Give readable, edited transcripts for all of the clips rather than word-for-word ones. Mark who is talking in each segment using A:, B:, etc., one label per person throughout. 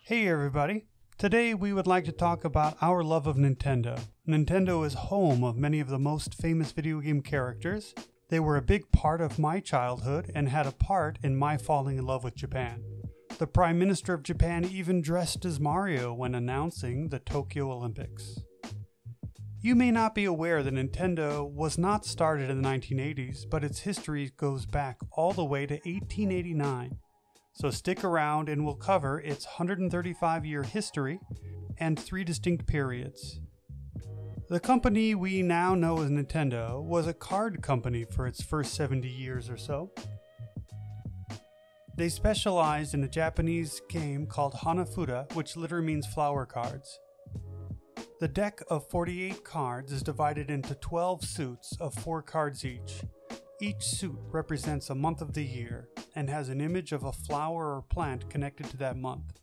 A: Hey everybody! Today we would like to talk about our love of Nintendo. Nintendo is home of many of the most famous video game characters. They were a big part of my childhood and had a part in my falling in love with Japan. The Prime Minister of Japan even dressed as Mario when announcing the Tokyo Olympics. You may not be aware that Nintendo was not started in the 1980s, but its history goes back all the way to 1889. So stick around and we'll cover its 135-year history and 3 distinct periods. The company we now know as Nintendo was a card company for its first 70 years or so. They specialized in a Japanese game called Hanafuda, which literally means flower cards. The deck of 48 cards is divided into 12 suits of 4 cards each. Each suit represents a month of the year and has an image of a flower or plant connected to that month.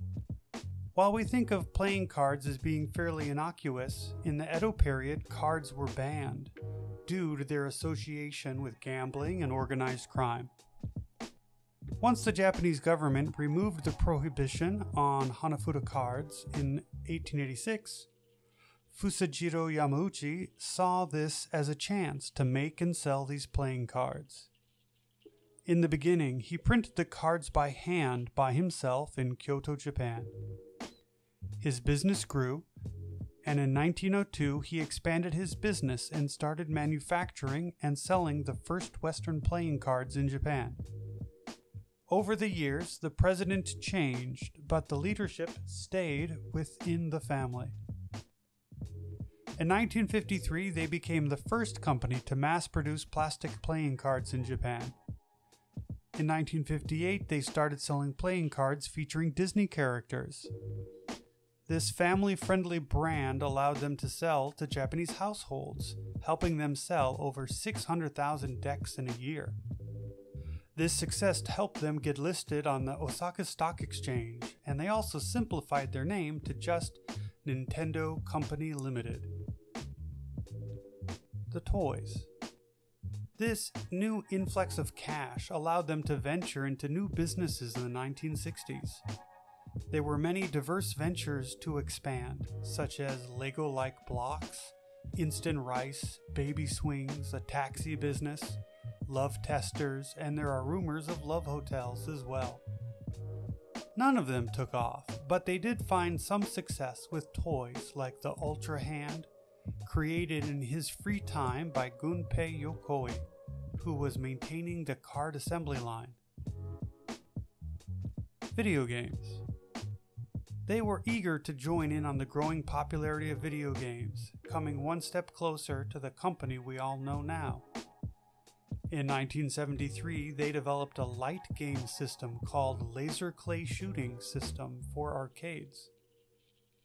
A: While we think of playing cards as being fairly innocuous, in the Edo period, cards were banned due to their association with gambling and organized crime. Once the Japanese government removed the prohibition on Hanafuda cards in 1886, Fusajiro Yamauchi saw this as a chance to make and sell these playing cards. In the beginning, he printed the cards by hand by himself in Kyoto, Japan. His business grew, and in 1902 he expanded his business and started manufacturing and selling the first Western playing cards in Japan. Over the years, the president changed, but the leadership stayed within the family. In 1953, they became the first company to mass-produce plastic playing cards in Japan. In 1958, they started selling playing cards featuring Disney characters. This family-friendly brand allowed them to sell to Japanese households, helping them sell over 600,000 decks in a year. This success helped them get listed on the Osaka Stock Exchange, and they also simplified their name to just Nintendo Company Limited. The toys. This new influx of cash allowed them to venture into new businesses in the 1960s. There were many diverse ventures to expand, such as Lego-like blocks, instant rice, baby swings, a taxi business, love testers, and there are rumors of love hotels as well. None of them took off, but they did find some success with toys like the Ultra Hand, created in his free time by Gunpei Yokoi, who was maintaining the card assembly line. Video games. They were eager to join in on the growing popularity of video games, coming one step closer to the company we all know now. In 1973, they developed a light game system called Laser Clay Shooting System for arcades.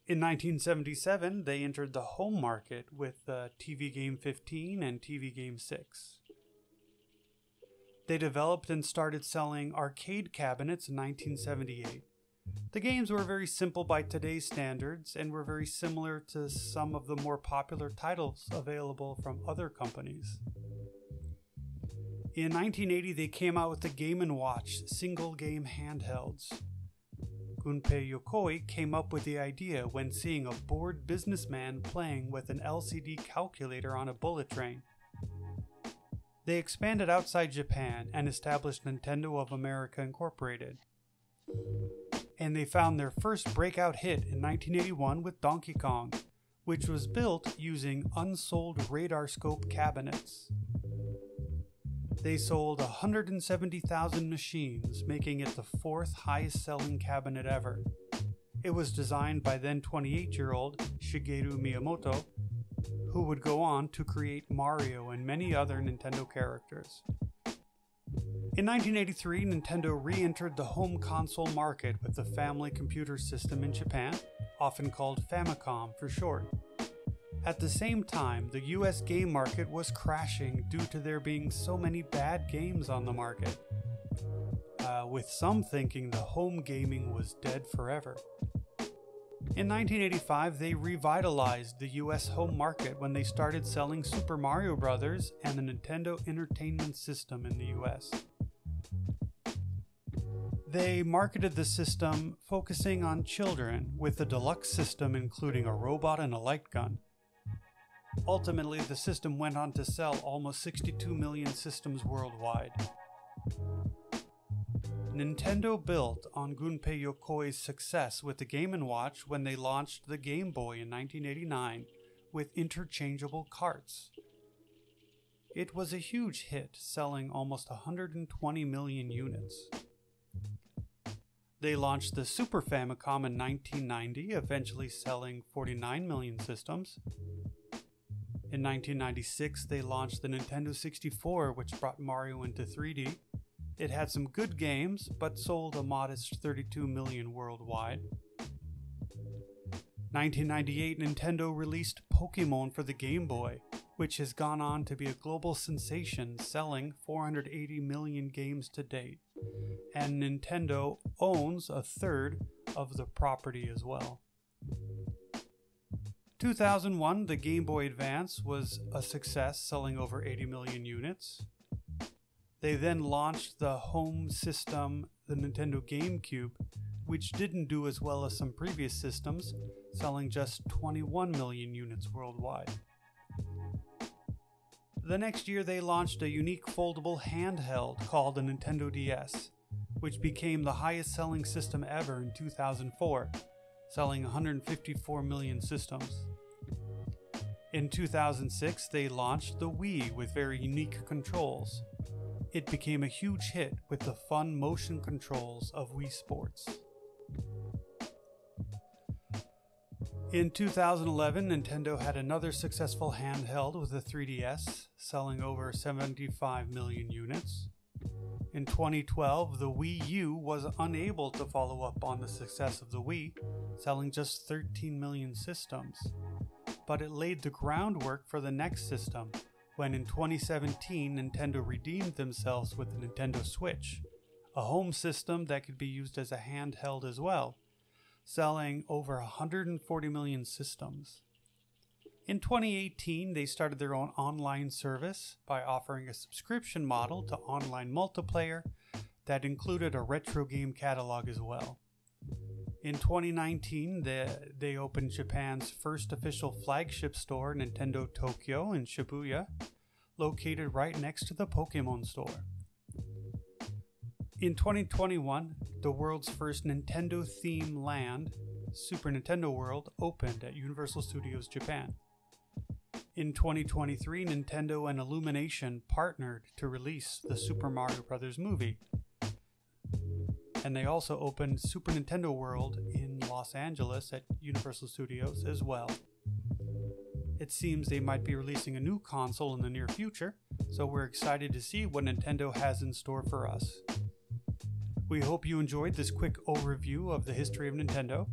A: In 1977, they entered the home market with the TV Game 15 and TV Game 6. They developed and started selling arcade cabinets in 1978. The games were very simple by today's standards and were very similar to some of the more popular titles available from other companies. In 1980, they came out with the Game & Watch single-game handhelds. Gunpei Yokoi came up with the idea when seeing a bored businessman playing with an LCD calculator on a bullet train. They expanded outside Japan and established Nintendo of America Incorporated. And they found their first breakout hit in 1981 with Donkey Kong, which was built using unsold radar scope cabinets. They sold 170,000 machines, making it the 4th highest selling cabinet ever. It was designed by then 28-year-old Shigeru Miyamoto, who would go on to create Mario and many other Nintendo characters. In 1983, Nintendo re-entered the home console market with the Family Computer System in Japan, often called Famicom for short. At the same time, the US game market was crashing due to there being so many bad games on the market, with some thinking the home gaming was dead forever. In 1985, they revitalized the US home market when they started selling Super Mario Bros. And the Nintendo Entertainment System in the US. They marketed the system focusing on children, with the deluxe system including a robot and a light gun. Ultimately, the system went on to sell almost 62 million systems worldwide. Nintendo built on Gunpei Yokoi's success with the Game & Watch when they launched the Game Boy in 1989 with interchangeable carts. It was a huge hit, selling almost 120 million units. They launched the Super Famicom in 1990, eventually selling 49 million systems. In 1996, they launched the Nintendo 64, which brought Mario into 3D. It had some good games, but sold a modest 32 million worldwide. 1998, Nintendo released Pokémon for the Game Boy, which has gone on to be a global sensation, selling 480 million games to date. And Nintendo owns a third of the property as well. 2001, the Game Boy Advance was a success, selling over 80 million units. They then launched the home system, the Nintendo GameCube, which didn't do as well as some previous systems, selling just 21 million units worldwide. The next year, they launched a unique foldable handheld called the Nintendo DS, which became the highest selling system ever in 2004, selling 154 million systems. In 2006, they launched the Wii with very unique controls. It became a huge hit with the fun motion controls of Wii Sports. In 2011, Nintendo had another successful handheld with the 3DS, selling over 75 million units. In 2012, the Wii U was unable to follow up on the success of the Wii, selling just 13 million systems. But it laid the groundwork for the next system, when in 2017, Nintendo redeemed themselves with the Nintendo Switch, a home system that could be used as a handheld as well, selling over 140 million systems. In 2018, they started their own online service by offering a subscription model to online multiplayer that included a retro game catalog as well. In 2019, they opened Japan's first official flagship store, Nintendo Tokyo in Shibuya, located right next to the Pokémon store. In 2021, the world's first Nintendo-themed land, Super Nintendo World, opened at Universal Studios Japan. In 2023, Nintendo and Illumination partnered to release the Super Mario Bros. Movie. And they also opened Super Nintendo World in Los Angeles at Universal Studios as well. It seems they might be releasing a new console in the near future, so we're excited to see what Nintendo has in store for us. We hope you enjoyed this quick overview of the history of Nintendo.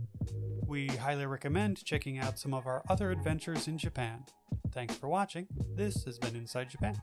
A: We highly recommend checking out some of our other adventures in Japan. Thanks for watching. This has been Inside Japan.